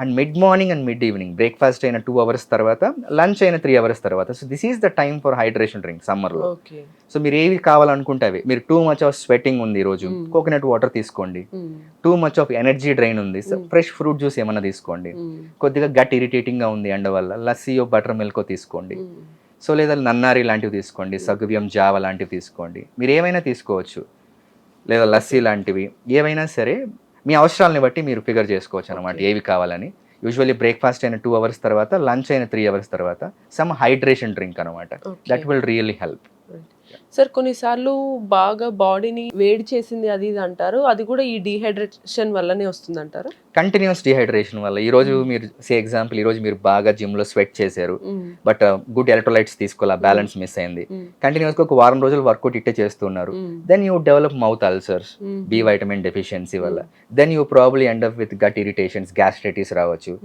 And mid morning and mid evening breakfast అయిన 2 hours తర్వాత, lunch అయిన 3 అవర్స్ తర్వాత. So this is the time for hydration drink సమ్మర్లో. Okay. So మీరు ఏవి కావాలనుకుంటే అవి. మీరు టూ మచ్ ఆఫ్ స్వెట్టింగ్ ఉంది ఈరోజు, కోకోనట్ వాటర్ తీసుకోండి. Too much of energy drain ఉంది, ఫ్రెష్ ఫ్రూట్ జ్యూస్ ఏమైనా తీసుకోండి. కొద్దిగా గట్ ఇరిటేటింగ్గా ఉంది ఎండ వల్ల, లస్సీయో బటర్ మిల్కో తీసుకోండి. సో లేదా నన్నారి లాంటివి తీసుకోండి, సగ్గుబియ్యం జావ లాంటివి తీసుకోండి. మీరు ఏమైనా తీసుకోవచ్చు, లేదా లస్సీ లాంటివి ఏవైనా సరే మీ అవసరాలని బట్టి మీరు ఫిగర్ చేసుకోవచ్చు అనమాట ఏవి కావాలని. యూజువల్లీ బ్రేక్ఫాస్ట్ అయిన 2 అవర్స్ తర్వాత, లంచ్ అయిన 3 అవర్స్ తర్వాత సమ్ హైడ్రేషన్ డ్రింక్ అనమాట. That will really help. Sir కొన్నిసార్లు బాగా బాడీని వేడి చేసింది అది ఇది అంటారు, అది కూడా ఈ డీహైడ్రేషన్ వల్లనే వస్తుంది అంటారు. కంటిన్యూస్ డిహైడ్రేషన్ వల్ల ఈరోజు మీరు ఎగ్జాంపుల్ ఈరోజు మీరు బాగా జిమ్లో స్వెట్ చేశారు, బట్ గుడ్ ఎలక్ట్రోలైట్స్ తీసుకోవాలా, బ్యాలెన్స్ మిస్ అయింది, కంటిన్యూస్గా ఒక వారం రోజులు వర్కౌట్ ఇట్టే చేస్తున్నారు, then you develop mouth ulcers, B vitamin deficiency వల్ల. Then you probably end up with gut irritations, gastritis రావచ్చు.